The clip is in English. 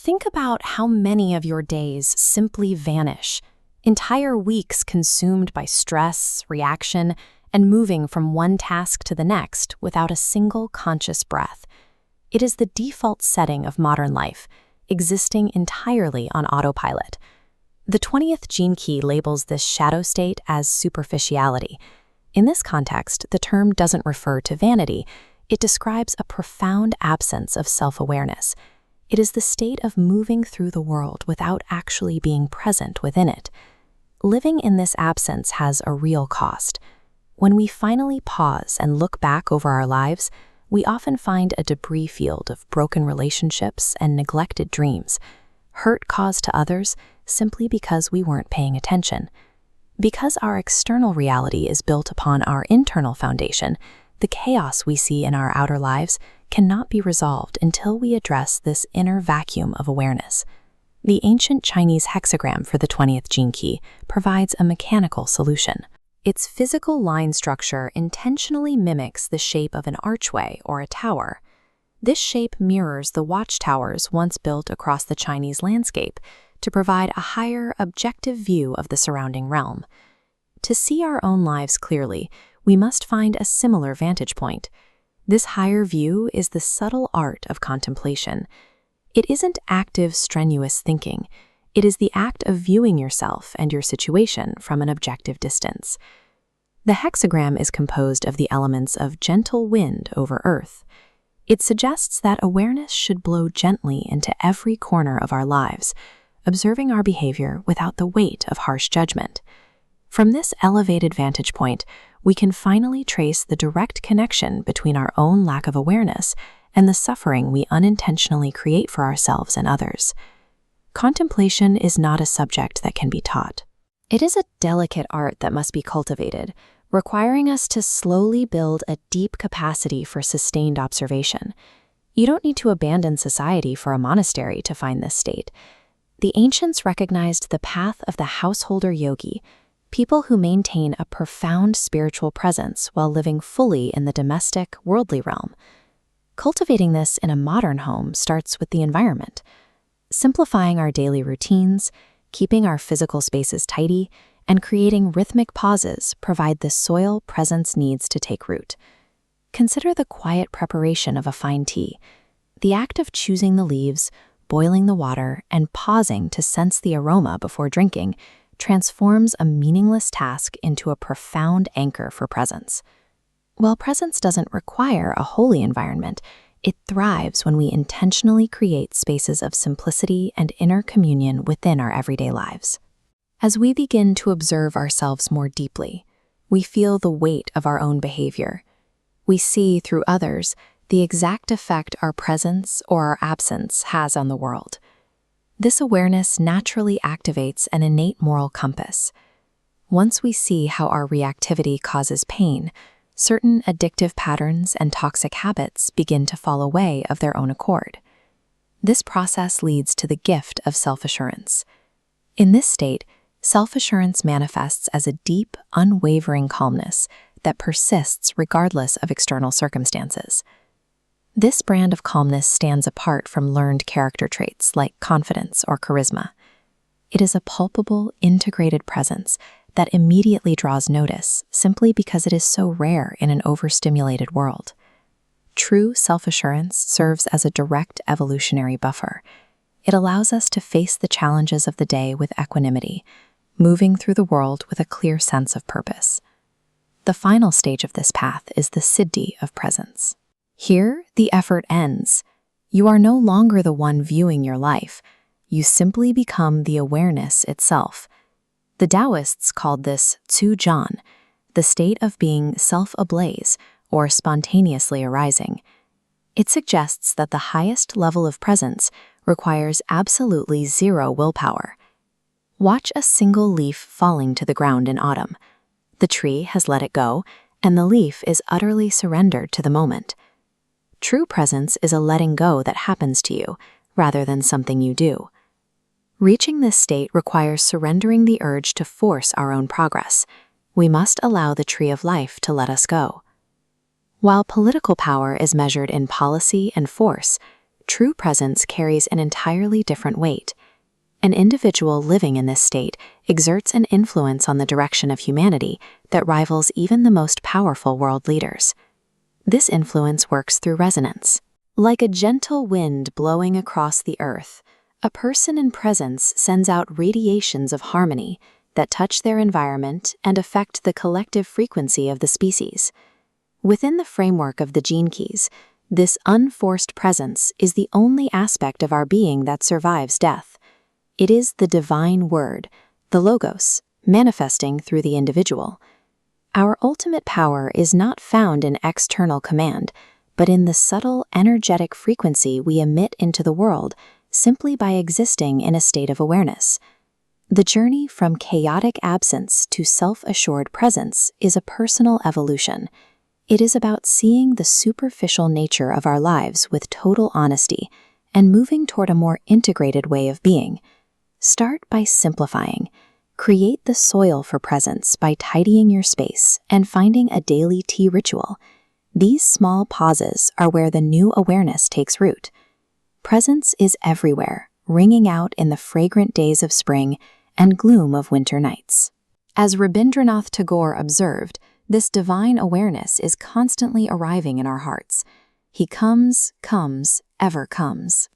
Think about how many of your days simply vanish. Entire weeks consumed by stress, reaction, and moving from one task to the next without a single conscious breath. It is the default setting of modern life, existing entirely on autopilot. The 20th gene key labels this shadow state as superficiality. In this context, the term doesn't refer to vanity. It describes a profound absence of self-awareness. It is the state of moving through the world without actually being present within it. Living in this absence has a real cost. When we finally pause and look back over our lives, we often find a debris field of broken relationships and neglected dreams, hurt caused to others simply because we weren't paying attention. Because our external reality is built upon our internal foundation, the chaos we see in our outer lives cannot be resolved until we address this inner vacuum of awareness. The ancient Chinese hexagram for the 20th gene key provides a mechanical solution. Its physical line structure intentionally mimics the shape of an archway or a tower. This shape mirrors the watchtowers once built across the Chinese landscape to provide a higher, objective view of the surrounding realm. To see our own lives clearly, we must find a similar vantage point. This higher view is the subtle art of contemplation. It isn't active, strenuous thinking. It is the act of viewing yourself and your situation from an objective distance. The hexagram is composed of the elements of gentle wind over earth. It suggests that awareness should blow gently into every corner of our lives, observing our behavior without the weight of harsh judgment. From this elevated vantage point, we can finally trace the direct connection between our own lack of awareness and the suffering we unintentionally create for ourselves and others. Contemplation is not a subject that can be taught. It is a delicate art that must be cultivated, requiring us to slowly build a deep capacity for sustained observation. You don't need to abandon society for a monastery to find this state. The ancients recognized the path of the householder yogi, people who maintain a profound spiritual presence while living fully in the domestic, worldly realm. Cultivating this in a modern home starts with the environment. Simplifying our daily routines, keeping our physical spaces tidy, and creating rhythmic pauses provide the soil presence needs to take root. Consider the quiet preparation of a fine tea, the act of choosing the leaves, boiling the water, and pausing to sense the aroma before drinking transforms a meaningless task into a profound anchor for presence. While presence doesn't require a holy environment, it thrives when we intentionally create spaces of simplicity and inner communion within our everyday lives. As we begin to observe ourselves more deeply, we feel the weight of our own behavior. We see through others the exact effect our presence or our absence has on the world. This awareness naturally activates an innate moral compass. Once we see how our reactivity causes pain, certain addictive patterns and toxic habits begin to fall away of their own accord. This process leads to the gift of self-assurance. In this state, self-assurance manifests as a deep, unwavering calmness that persists regardless of external circumstances. This brand of calmness stands apart from learned character traits like confidence or charisma. It is a palpable, integrated presence that immediately draws notice simply because it is so rare in an overstimulated world. True self-assurance serves as a direct evolutionary buffer. It allows us to face the challenges of the day with equanimity, moving through the world with a clear sense of purpose. The final stage of this path is the siddhi of presence. Here, the effort ends. You are no longer the one viewing your life. You simply become the awareness itself. The Taoists called this zhujian, the state of being self-ablaze or spontaneously arising. It suggests that the highest level of presence requires absolutely zero willpower. Watch a single leaf falling to the ground in autumn. The tree has let it go, and the leaf is utterly surrendered to the moment. True presence is a letting go that happens to you, rather than something you do. Reaching this state requires surrendering the urge to force our own progress. We must allow the tree of life to let us go. While political power is measured in policy and force, true presence carries an entirely different weight. An individual living in this state exerts an influence on the direction of humanity that rivals even the most powerful world leaders. This influence works through resonance. Like a gentle wind blowing across the earth, a person in presence sends out radiations of harmony that touch their environment and affect the collective frequency of the species. Within the framework of the gene keys, this unforced presence is the only aspect of our being that survives death. It is the divine word, the logos, manifesting through the individual. Our ultimate power is not found in external command, but in the subtle energetic frequency we emit into the world simply by existing in a state of awareness. The journey from chaotic absence to self-assured presence is a personal evolution. It is about seeing the superficial nature of our lives with total honesty and moving toward a more integrated way of being. Start by simplifying. Create the soil for presence by tidying your space and finding a daily tea ritual. These small pauses are where the new awareness takes root. Presence is everywhere, ringing out in the fragrant days of spring and gloom of winter nights. As Rabindranath Tagore observed, this divine awareness is constantly arriving in our hearts. He comes, ever comes.